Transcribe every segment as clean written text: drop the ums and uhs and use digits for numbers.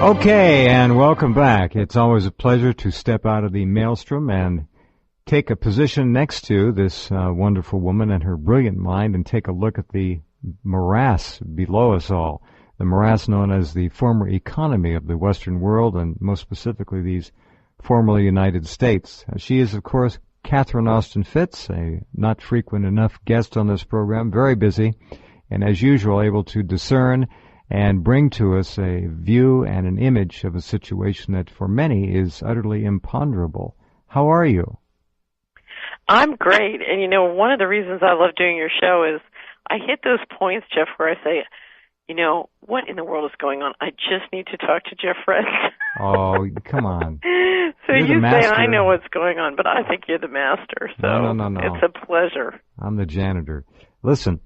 Okay, and welcome back. It's always a pleasure to step out of the maelstrom and take a position next to this wonderful woman and her brilliant mind and take a look at the morass below us all, the morass known as the former economy of the Western world and most specifically these formerly United States. She is, of course, Catherine Austin Fitts, a not frequent enough guest on this program, very busy, and as usual able to discern and bring to us a view and an image of a situation that for many is utterly imponderable. How are you? I'm great. And, one of the reasons I love doing your show is I hit those points, Jeff, where I say, what in the world is going on? I just need to talk to Jeff Rense. Oh, come on. So you're you say I know what's going on, but I think you're the master. So no. It's a pleasure. I'm the janitor. Listen.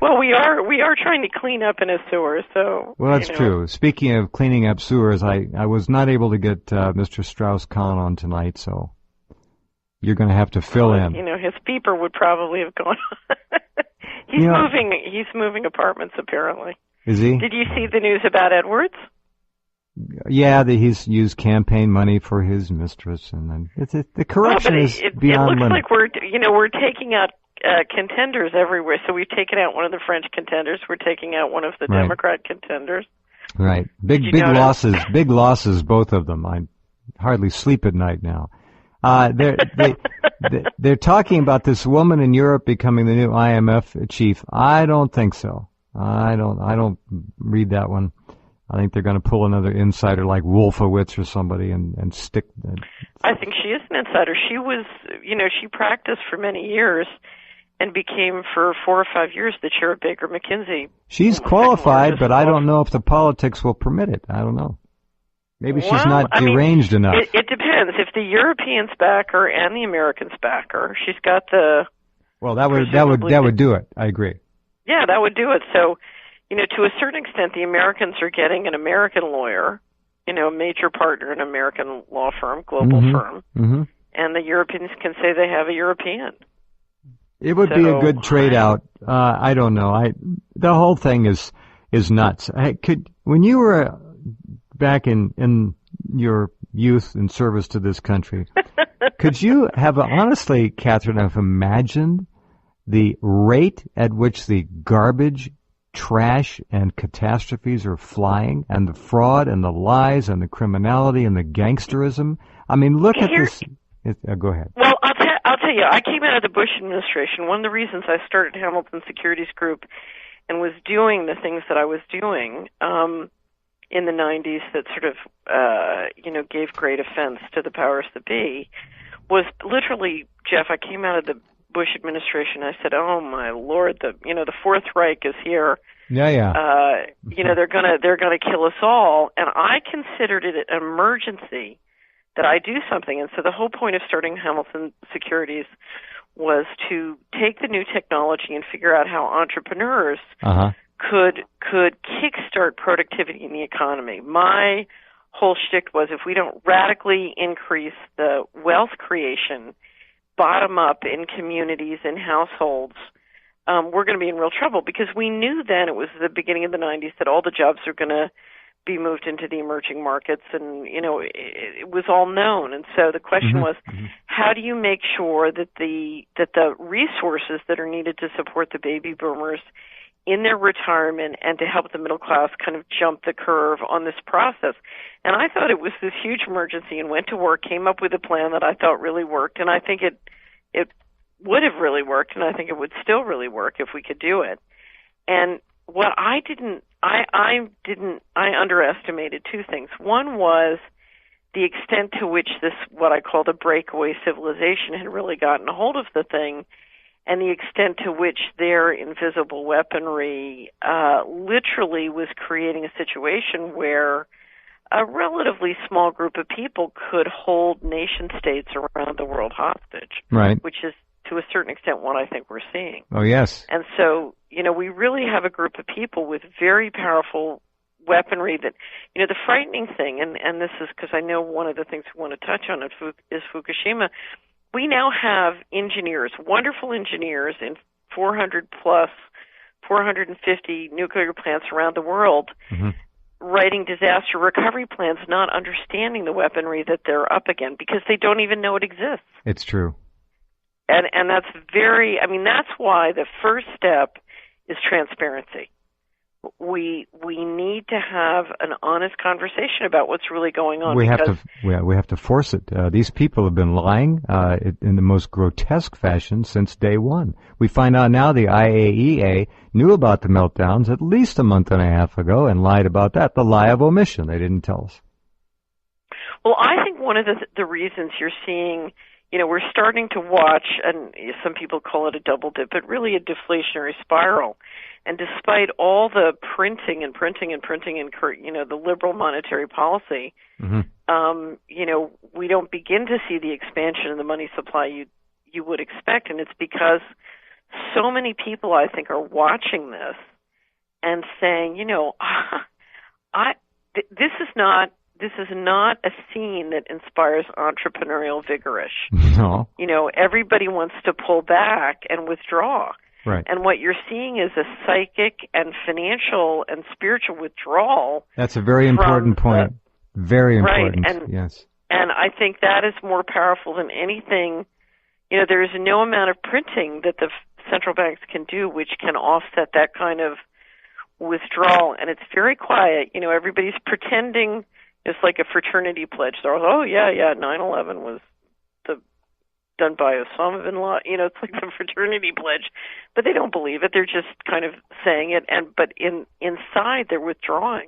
Well, we are trying to clean up in a sewer, so... Well, that's true. Speaking of cleaning up sewers, I was not able to get Mr. Strauss-Kahn on tonight, so you're going to have to fill in. His beeper would probably have gone on. He's moving apartments, apparently. Is he? Did you see the news about Edwards? Yeah, that he's used campaign money for his mistress, and then the corruption is beyond limit. It looks like we're taking out contenders everywhere. So we've taken out one of the French contenders. We're taking out one of the Democrat contenders. Right. Big losses, both of them. I hardly sleep at night now. They're talking about this woman in Europe becoming the new IMF chief. I don't think so. I don't read that one. I think they're going to pull another insider like Wolfowitz or somebody and stick. I think she is an insider. She was, she practiced for many years and became for 4 or 5 years the chair of Baker McKenzie. She's qualified, but I don't know if the politics will permit it. I don't know. Maybe she's not deranged enough. It depends. If the Europeans back her and the Americans back her, she's got the... Well, that would do it. I agree. Yeah, that would do it. So, to a certain extent, the Americans are getting an American lawyer, a major partner in an American law firm, global firm, and the Europeans can say they have a European. It would be a good trade out. I don't know. The whole thing is nuts. When you were back in your youth in service to this country, could you have honestly, Catherine, have imagined the rate at which the garbage, trash, and catastrophes are flying, and the fraud and the lies and the criminality and the gangsterism? I mean, look at this. Go ahead. Well, I'll tell you, I came out of the Bush administration. One of the reasons I started Hamilton Securities Group and was doing the things that I was doing in the 90s that sort of, gave great offense to the powers that be was literally, Jeff, I came out of the Bush administration. I said, "Oh my Lord, the Fourth Reich is here. Yeah. They're gonna kill us all." And I considered it an emergency that I do something. And so the whole point of starting Hamilton Securities was to take the new technology and figure out how entrepreneurs could kickstart productivity in the economy. My whole shtick was if we don't radically increase the wealth creation bottom up in communities and households, we're going to be in real trouble, because we knew then, it was the beginning of the 90s, that all the jobs are going to be moved into the emerging markets, and it was all known. And so the question was, how do you make sure that the resources that are needed to support the baby boomers in their retirement and to help the middle class kind of jump the curve on this process? And I thought it was this huge emergency, and went to work, came up with a plan that I thought really worked, and I think it would have really worked, and I think it would still really work if we could do it. And what I underestimated two things. One was the extent to which this, what I call the breakaway civilization, had really gotten a hold of the thing, and the extent to which their invisible weaponry literally was creating a situation where a relatively small group of people could hold nation-states around the world hostage, right? Which is, to a certain extent, what I think we're seeing. Oh, yes. And so, we really have a group of people with very powerful weaponry that, the frightening thing, and this is because I know one of the things we want to touch on is Fukushima. We now have engineers, wonderful engineers in 450 nuclear plants around the world writing disaster recovery plans not understanding the weaponry that they're up against because they don't even know it exists. It's true. And that's that's why the first step is transparency. We need to have an honest conversation about what's really going on. We have to force it. These people have been lying in the most grotesque fashion since day one. We find out now the IAEA knew about the meltdowns at least a month and a half ago and lied about that. The lie of omission. They didn't tell us. Well, I think one of the reasons you're seeing, we're starting to watch, and some people call it a double dip, but really a deflationary spiral. And despite all the printing and the liberal monetary policy, we don't begin to see the expansion in the money supply you would expect. And it's because so many people, I think, are watching this and saying, this is not a scene that inspires entrepreneurial vigorish. No. Everybody wants to pull back and withdraw. Right. And what you're seeing is a psychic and financial and spiritual withdrawal. That's a very important point. Very important. Right. Yes. And I think that is more powerful than anything. There is no amount of printing that the central banks can do which can offset that kind of withdrawal. And it's very quiet. Everybody's pretending it's like a fraternity pledge. They're all, 9/11 was done by Osama bin Laden. It's like the fraternity pledge, but they don't believe it. They're just kind of saying it, but inside they're withdrawing.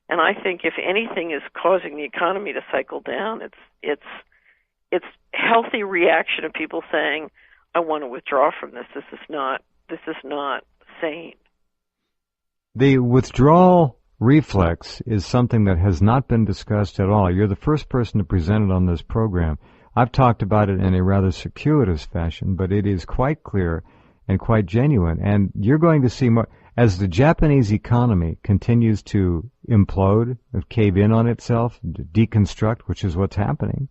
And I think if anything is causing the economy to cycle down, it's healthy reaction of people saying, "I want to withdraw from this. This is not sane." The withdrawal reflex is something that has not been discussed at all. You're the first person to present it on this program. I've talked about it in a rather circuitous fashion, but it is quite clear and quite genuine. And you're going to see more as the Japanese economy continues to implode, cave in on itself, deconstruct, which is what's happening.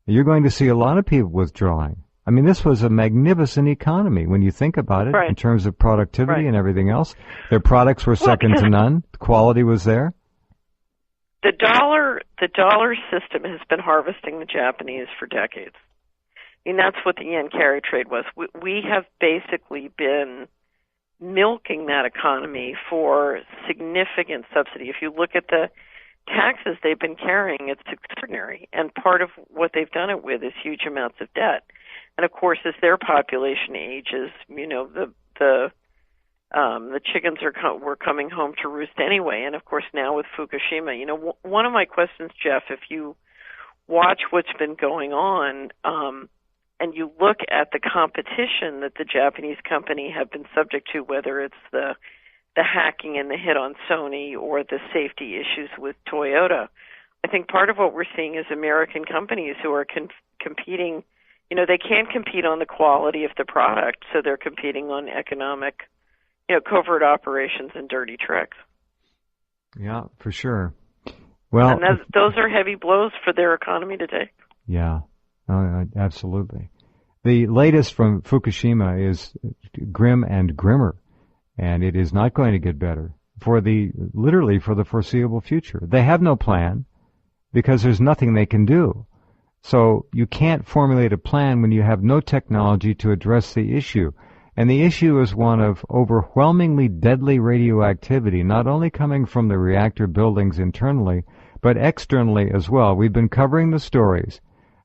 You're going to see a lot of people withdrawing. I mean, this was a magnificent economy when you think about it, right, in terms of productivity right, and everything else. Their products were second to none. The quality was there. The dollar system has been harvesting the Japanese for decades. I mean, that's what the yen carry trade was. We have basically been milking that economy for significant subsidy. If you look at the taxes they've been carrying, it's extraordinary. And part of what they've done it with is huge amounts of debt. And of course, as their population ages, the chickens were coming home to roost anyway. And of course, now with Fukushima, one of my questions, Jeff, if you watch what's been going on, and you look at the competition that the Japanese company have been subject to, whether it's the hacking and the hit on Sony or the safety issues with Toyota, I think part of what we're seeing is American companies who are competing. They can't compete on the quality of the product, so they're competing on economic, covert operations and dirty tricks. Yeah, for sure. Well, and those are heavy blows for their economy to take. Yeah, absolutely. The latest from Fukushima is grim and grimmer, and it is not going to get better literally for the foreseeable future. They have no plan because there's nothing they can do. So you can't formulate a plan when you have no technology to address the issue. And the issue is one of overwhelmingly deadly radioactivity, not only coming from the reactor buildings internally, but externally as well. We've been covering the stories.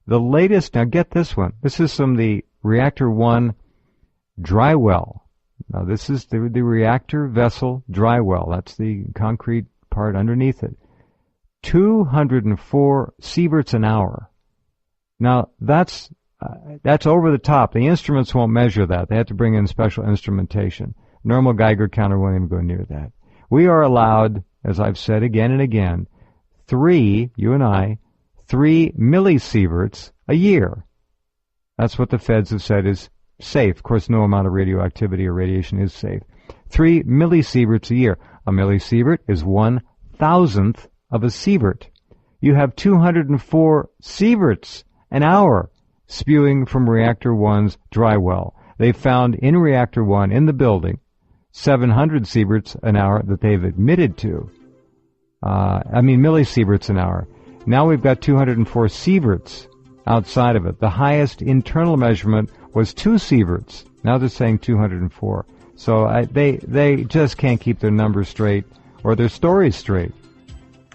The latest, now get this one. This is from the Reactor 1 dry well. Now this is the reactor vessel dry well. That's the concrete part underneath it. 204 sieverts an hour. Now, that's over the top. The instruments won't measure that. They have to bring in special instrumentation. Normal Geiger counter won't even go near that. We are allowed, as I've said again and again, 3 millisieverts a year. That's what the feds have said is safe. Of course, no amount of radioactivity or radiation is safe. 3 millisieverts a year. A millisievert is 1,000th of a sievert. You have 204 sieverts an hour spewing from Reactor 1's dry well. They found in Reactor 1 in the building 700 sieverts an hour that they've admitted to. millisieverts an hour. Now we've got 204 sieverts outside of it. The highest internal measurement was 2 sieverts. Now they're saying 204. So they just can't keep their numbers straight or their stories straight.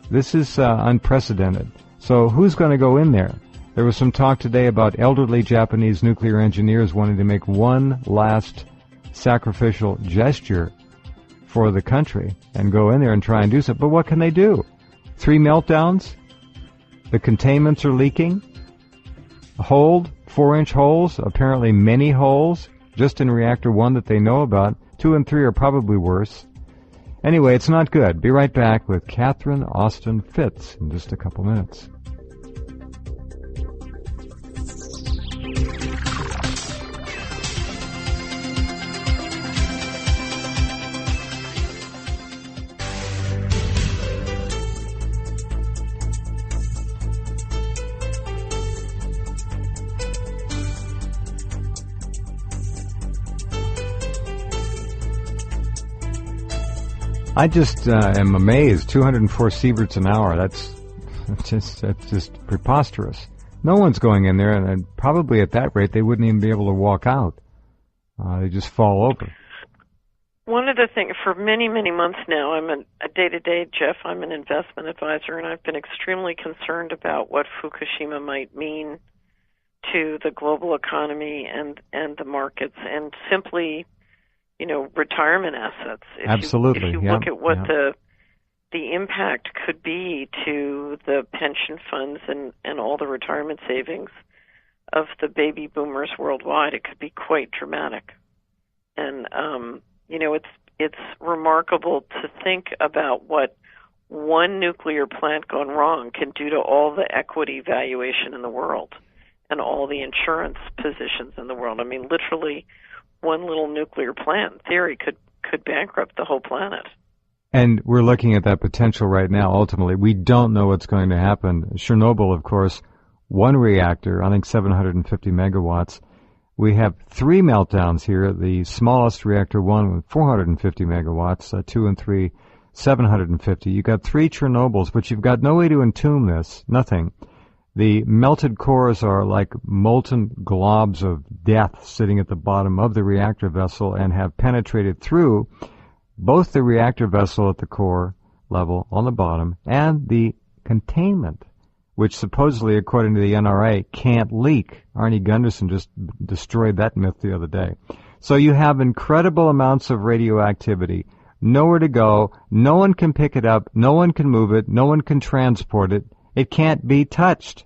This is unprecedented. So who's going to go in there? There was some talk today about elderly Japanese nuclear engineers wanting to make one last sacrificial gesture for the country and go in there and try and do something. But what can they do? 3 meltdowns? The containments are leaking? Hold, 4-inch holes, apparently many holes, just in reactor 1 that they know about. 2 and 3 are probably worse. Anyway, it's not good. Be right back with Catherine Austin Fitts in just a couple minutes. I just am amazed. 204 sieverts an hour. That's just preposterous. No one's going in there, and probably at that rate they wouldn't even be able to walk out. They just fall over. One of the things, for many, many months now, I'm a day-to-day, Jeff, I'm an investment advisor, and I've been extremely concerned about what Fukushima might mean to the global economy and the markets, and simply, retirement assets. Absolutely. If you look at what the impact could be to the pension funds and all the retirement savings of the baby boomers worldwide, it could be quite dramatic. And it's remarkable to think about what one nuclear plant gone wrong can do to all the equity valuation in the world and all the insurance positions in the world. I mean, literally, one little nuclear plant, in theory, could bankrupt the whole planet. And we're looking at that potential right now, ultimately. We don't know what's going to happen. Chernobyl, of course, 1 reactor, I think 750 megawatts. We have 3 meltdowns here. The smallest reactor 1 with 450 megawatts, 2 and 3, 750. You've got 3 Chernobyls, but you've got no way to entomb this, nothing. The melted cores are like molten globs of death sitting at the bottom of the reactor vessel and have penetrated through both the reactor vessel at the core level on the bottom and the containment, which supposedly, according to the NRA, can't leak. Arnie Gunderson just destroyed that myth the other day. So you have incredible amounts of radioactivity, nowhere to go, no one can pick it up, no one can move it, no one can transport it. It can't be touched.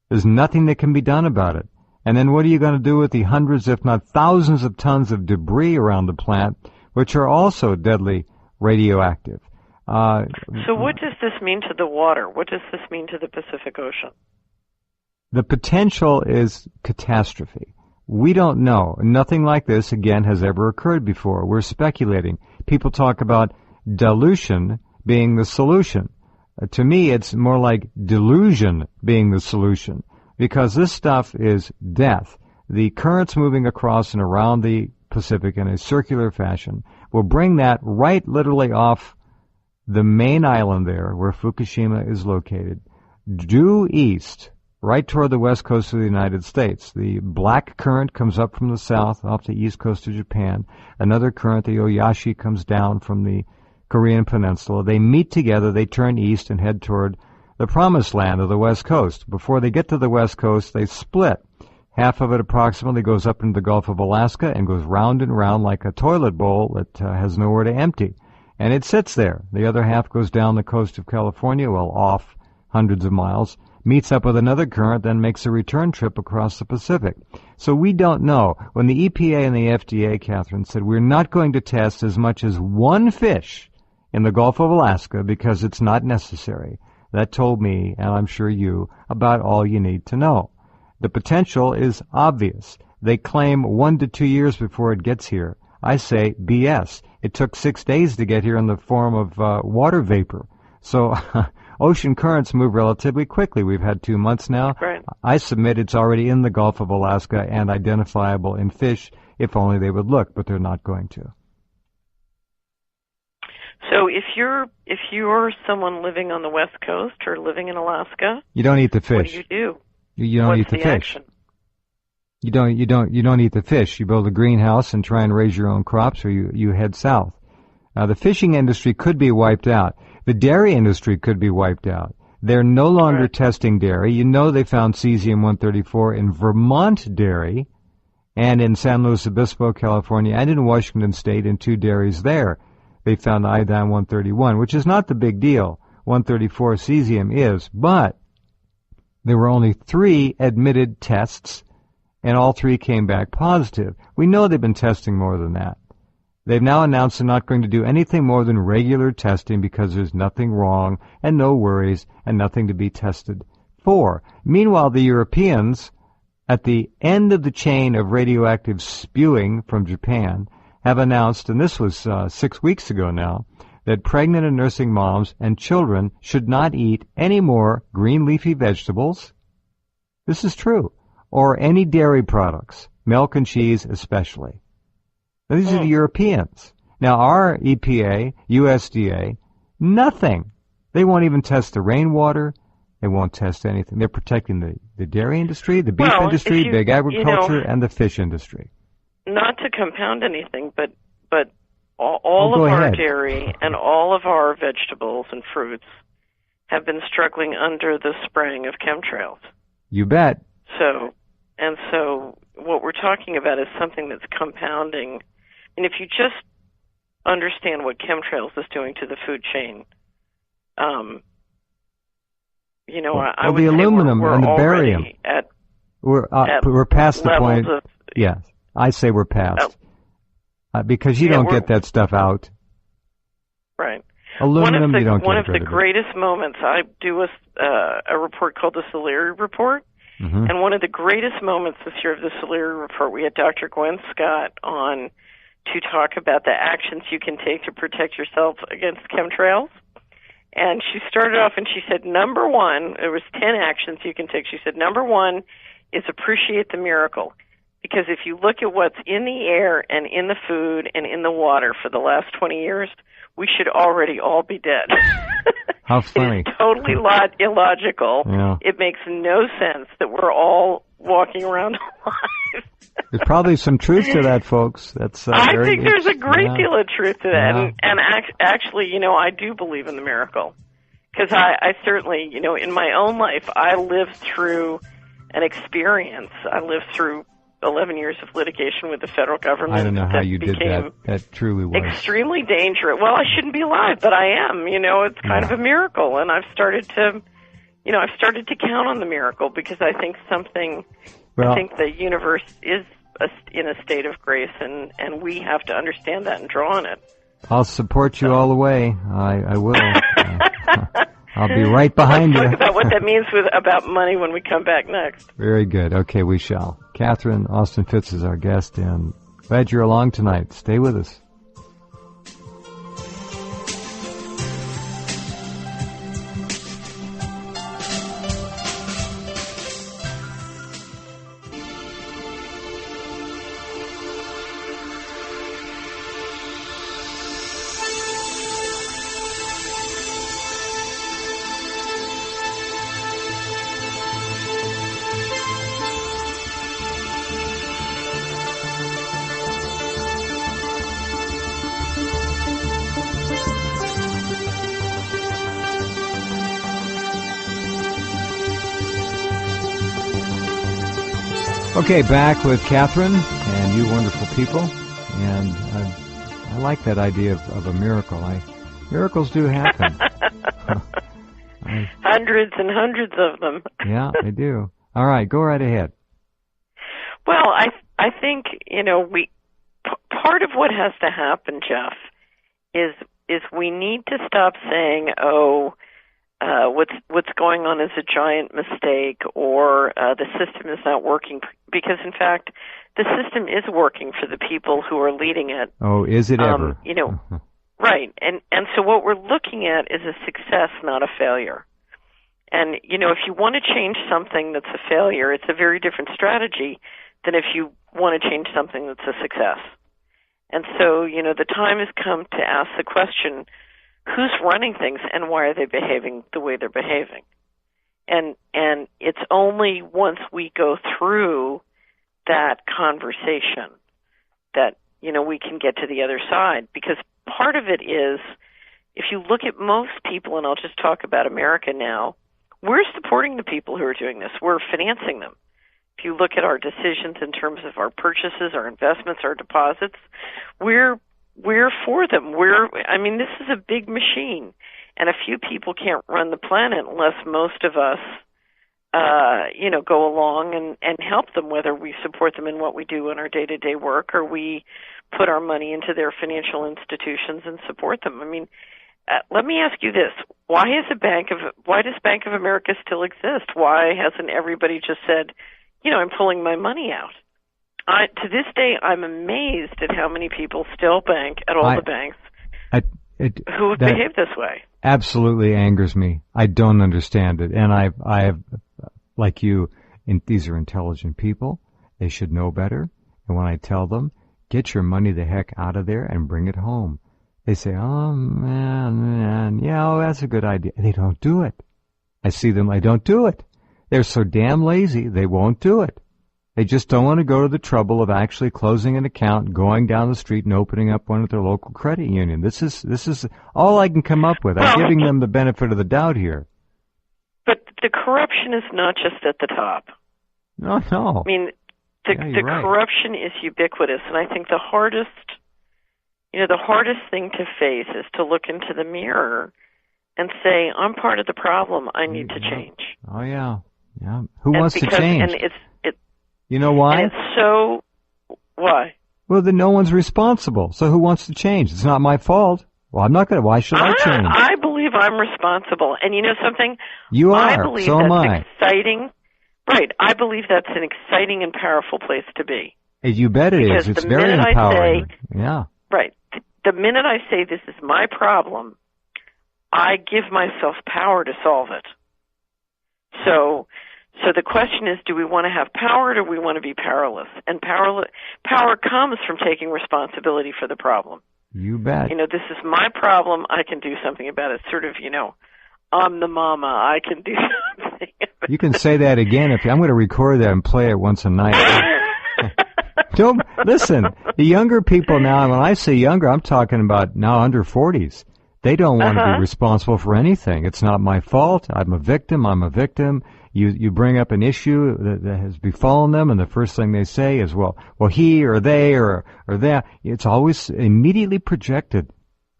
There's nothing that can be done about it. And then what are you going to do with the hundreds, if not thousands of tons of debris around the plant, which are also deadly radioactive? So what does this mean to the water? What does this mean to the Pacific Ocean? The potential is catastrophe. We don't know. Nothing like this, again, has ever occurred before. We're speculating. People talk about dilution being the solution. To me, it's more like delusion being the solution, because this stuff is death. The currents moving across and around the Pacific in a circular fashion will bring that right literally off the main island there, where Fukushima is located, due east, right toward the west coast of the United States. The black current comes up from the south off the east coast of Japan. Another current, the Oyashi, comes down from the Korean Peninsula. They meet together, they turn east and head toward the promised land of the west coast. Before they get to the west coast, they split. Half of it approximately goes up into the Gulf of Alaska and goes round and round like a toilet bowl that has nowhere to empty. And it sits there. The other half goes down the coast of California, well, off hundreds of miles, meets up with another current, then makes a return trip across the Pacific. So we don't know. When the EPA and the FDA, Catherine, said we're not going to test as much as one fish in the Gulf of Alaska because it's not necessary, that told me, and I'm sure you, about all you need to know. The potential is obvious. They claim 1 to 2 years before it gets here. I say BS. It took 6 days to get here in the form of water vapor. So ocean currents move relatively quickly. We've had 2 months now. Right. I submit it's already in the Gulf of Alaska and identifiable in fish, if only they would look, but they're not going to. So if you're someone living on the West Coast or living in Alaska, you don't eat the fish. What do you do? You don't What's eat the fish. Action? You don't eat the fish. You build a greenhouse and try and raise your own crops, or you head south. The fishing industry could be wiped out. The dairy industry could be wiped out. They're no longer testing dairy. You know they found cesium-134 in Vermont dairy and in San Luis Obispo, California, and in Washington State in 2 dairies there. They found iodine-131, which is not the big deal. 134 cesium is, but there were only 3 admitted tests, and all 3 came back positive. We know they've been testing more than that. They've now announced they're not going to do anything more than regular testing because there's nothing wrong and no worries and nothing to be tested for. Meanwhile, the Europeans, at the end of the chain of radioactive spewing from Japan, have announced, and this was 6 weeks ago now, that pregnant and nursing moms and children should not eat any more green leafy vegetables. This is true. Or any dairy products, milk and cheese especially. Now, these are the Europeans. Now, our EPA, USDA, nothing. They won't even test the rainwater. They won't test anything. They're protecting the dairy industry, the beef industry, big agriculture, and the fish industry. Not to compound anything, but all of our dairy and all of our vegetables and fruits have been struggling under the spraying of chemtrails. You bet. So what we're talking about is something that's compounding. And if you just understand what chemtrails is doing to the food chain, I would the say aluminum we're and the already barium. at We're past the point. of, Yes, I say we're past because you don't get that stuff out. Right. Aluminum, you don't get one of the rid of it. greatest moments. I do a report called the Solari Report. Mm-hmm. And one of the greatest moments this year of the Solari Report, we had Dr. Gwen Scott on to talk about the actions you can take to protect yourself against chemtrails. And she started off and she said, number 1, there was 10 actions you can take. She said, number 1 is appreciate the miracle. Because if you look at what's in the air and in the food and in the water for the last 20 years, we should already all be dead. How funny. It's totally illogical. Yeah. It makes no sense that we're all walking around alive. There's probably some truth to that, folks. That's I think there's a great deal of truth to that. Yeah. And actually, I do believe in the miracle. Because I certainly, in my own life, I lived through an experience. I lived through 11 years of litigation with the federal government. I don't know how you did that. That truly was extremely dangerous. Well, I shouldn't be alive, but I am. It's kind of a miracle, and I've started to count on the miracle because I think I think the universe is in a state of grace, and we have to understand that and draw on it. I'll support you all the way. I will. I'll be right behind Let's you. talk about what that means about money when we come back next. Very good. Okay, we shall. Catherine Austin Fitz is our guest, and glad you're along tonight. Stay with us. Okay, back with Catherine and you wonderful people, and I like that idea of a miracle. Miracles do happen. Hundreds and hundreds of them. Yeah, they do. All right, go right ahead. Well, I think part of what has to happen, Jeff, is we need to stop saying, what's going on is a giant mistake, or the system is not working, because in fact the system is working for the people who are leading it. Oh, is it ever? Right. And so what we're looking at is a success, not a failure. And if you want to change something that's a failure, it's a very different strategy than if you want to change something that's a success. And so, the time has come to ask the question, who's running things and why are they behaving the way they're behaving. And it's only once we go through that conversation that, we can get to the other side. Because part of it is, if you look at most people, and I'll just talk about America now, we're supporting the people who are doing this. We're financing them. If you look at our decisions in terms of our purchases, our investments, our deposits, we're for them. This is a big machine, and a few people can't run the planet unless most of us, go along and help them, whether we support them in what we do in our day-to-day work or we put our money into their financial institutions and support them. Let me ask you this. Why does Bank of America still exist? Why hasn't everybody just said, I'm pulling my money out? To this day, I'm amazed at how many people still bank at all the banks who have behaved this way. Absolutely angers me. I don't understand it. And I have, like you, these are intelligent people. They should know better. And when I tell them, get your money the heck out of there and bring it home, they say, oh, man, yeah, that's a good idea. They don't do it. I see them, they don't do it. They're so damn lazy, they won't do it. They just don't want to go to the trouble of actually closing an account, going down the street and opening up one at their local credit union. This is all I can come up with. I'm giving them the benefit of the doubt here. But the corruption is not just at the top. No. The corruption is ubiquitous, and I think the hardest thing to face is to look into the mirror and say, I'm part of the problem. I need to change. Oh, yeah. Who wants to change? You know why? And it's so... Why? Well, then no one's responsible. So who wants to change? It's not my fault. Well, I'm not going to. Why should I change? I believe I'm responsible. And you know something? You are. I believe so am that's I. exciting. Right. I believe that's an exciting and powerful place to be. You bet it is. It's very empowering. Yeah. Right. The minute I say this is my problem, I give myself power to solve it. So the question is, do we want to have power or do we want to be powerless? And power comes from taking responsibility for the problem. You bet. This is my problem. I can do something about it. Sort of, I'm the mama. I can do something. You can say that again. I'm going to record that and play it once a night. Don't listen. The younger people now, when I say younger, I'm talking about now under 40s. They don't want to be responsible for anything. It's not my fault. I'm a victim. You bring up an issue that has befallen them, and the first thing they say is, well, he or they or that. It's always immediately projected.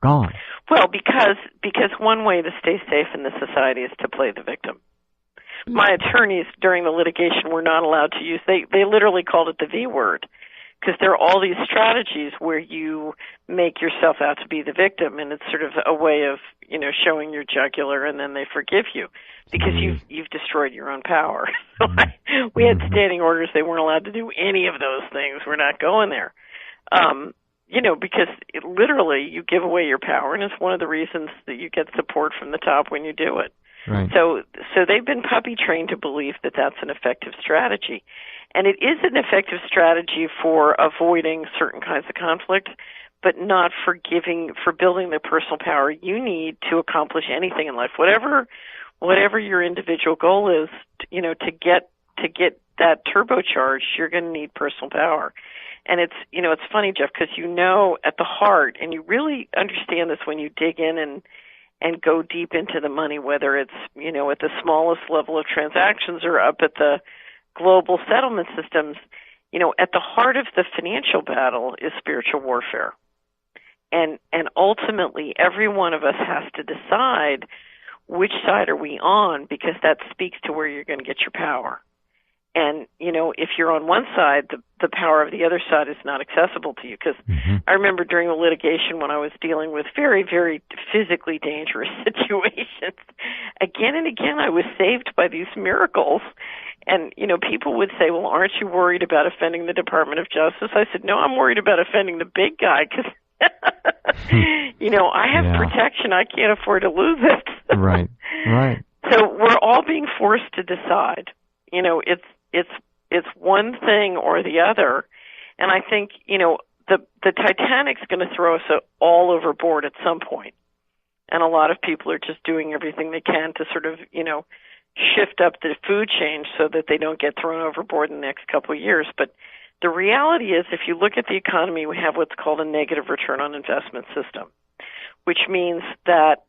Gone. Well, because one way to stay safe in this society is to play the victim. My attorneys during the litigation were not allowed to use, they literally called it the V word, because there are all these strategies where you make yourself out to be the victim, and it's sort of a way of, showing your jugular, and then they forgive you because you've destroyed your own power. So we had standing orders. They weren't allowed to do any of those things. We're not going there. Because literally you give away your power, and it's one of the reasons that you get support from the top when you do it. Right. So they've been puppy trained to believe that that's an effective strategy. And it is an effective strategy for avoiding certain kinds of conflict, but not for building the personal power you need to accomplish anything in life. Whatever your individual goal is, to get that turbocharged, you're going to need personal power. And it's funny, Jeff, because at the heart, and you really understand this when you dig in and go deep into the money, whether it's, at the smallest level of transactions or up at the global settlement systems, at the heart of the financial battle is spiritual warfare. And ultimately, every one of us has to decide which side are we on, because that speaks to where you're going to get your power. And, if you're on one side, the power of the other side is not accessible to you. Because I remember during the litigation when I was dealing with very, very physically dangerous situations, again and again I was saved by these miracles. And, people would say, well, aren't you worried about offending the Department of Justice? I said, no, I'm worried about offending the big guy because, I have protection. I can't afford to lose it. Right. So we're all being forced to decide. It's one thing or the other. And I think, the Titanic's going to throw us all overboard at some point. and a lot of people are just doing everything they can to sort of, shift up the food chain so that they don't get thrown overboard in the next couple of years. But the reality is, if you look at the economy, we have what's called a negative return on investment system, which means that,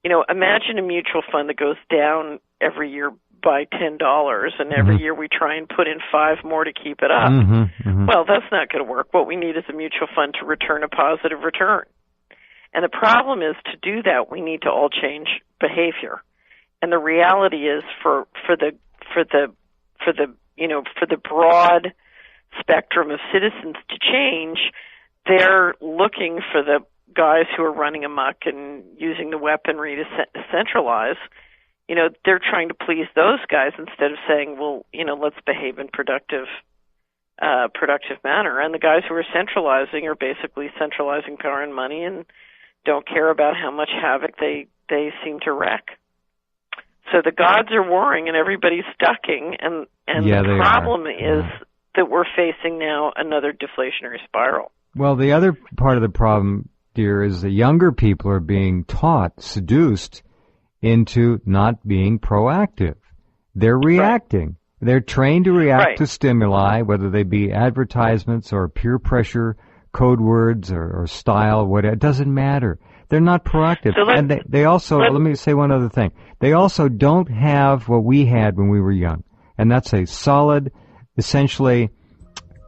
imagine a mutual fund that goes down every year by $10, and every year we try and put in 5 more to keep it up. Well, that's not going to work. What we need is a mutual fund to return a positive return. And the problem is, to do that, we need to all change behavior. And the reality is, for the broad spectrum of citizens to change, they're looking for the guys who are running amok and using the weaponry to centralize. They're trying to please those guys instead of saying, well, let's behave in productive manner. And the guys who are centralizing are basically centralizing power and money and don't care about how much havoc they seem to wreak. So the gods are warring and everybody's ducking, and the problem is that we're facing now another deflationary spiral. Well, the other part of the problem, dear, is the younger people are being seduced into not being proactive. They're reacting. Right. They're trained to react to stimuli, whether they be advertisements or peer pressure, code words or style, whatever. It doesn't matter. They're not proactive. So and they also, let me say one other thing. They also don't have what we had when we were young, and that's a solid, essentially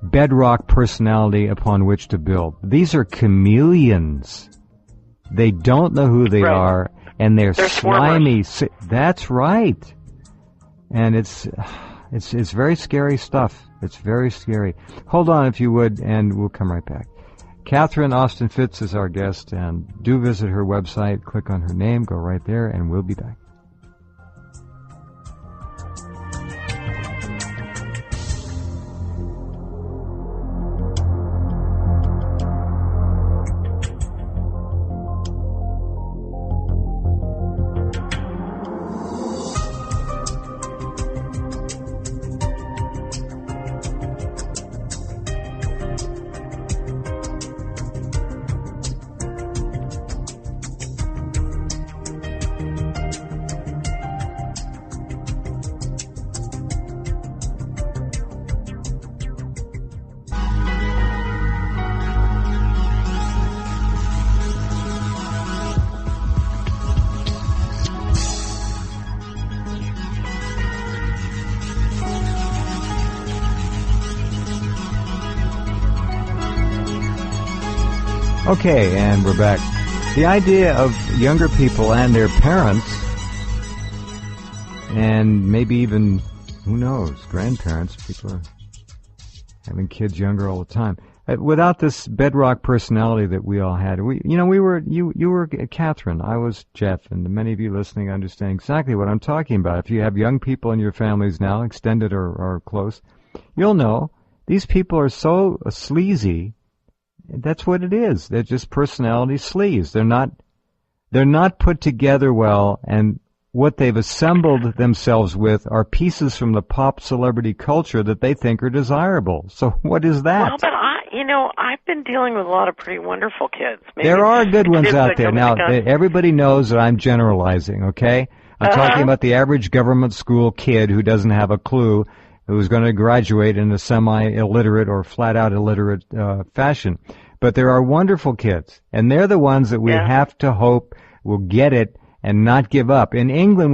bedrock personality upon which to build. These are chameleons. They don't know who they are, and they're slimy. That's right. And it's very scary stuff. It's very scary. Hold on, if you would, and we'll come right back. Catherine Austin Fitz is our guest, and do visit her website. Click on her name, go right there, and we'll be back. Okay, and we're back. The idea of younger people and their parents, and maybe even, who knows, grandparents, people are having kids younger all the time. Without this bedrock personality that we all had, you were Catherine, I was Jeff, and many of you listening understand exactly what I'm talking about. If you have young people in your families now, extended or close, you'll know these people are so sleazy. That's what it is. They're just personality sleaze. They're not put together well, and what they've assembled themselves with are pieces from the pop celebrity culture that they think are desirable. So what is that? Well, but I've been dealing with a lot of pretty wonderful kids. Maybe there are good ones out there. Now, everybody knows that I'm generalizing, okay? I'm talking about the average government school kid who doesn't have a clue, who's going to graduate in a semi-illiterate or flat-out illiterate fashion. But there are wonderful kids, and they're the ones that we have to hope will get it and not give up. In England,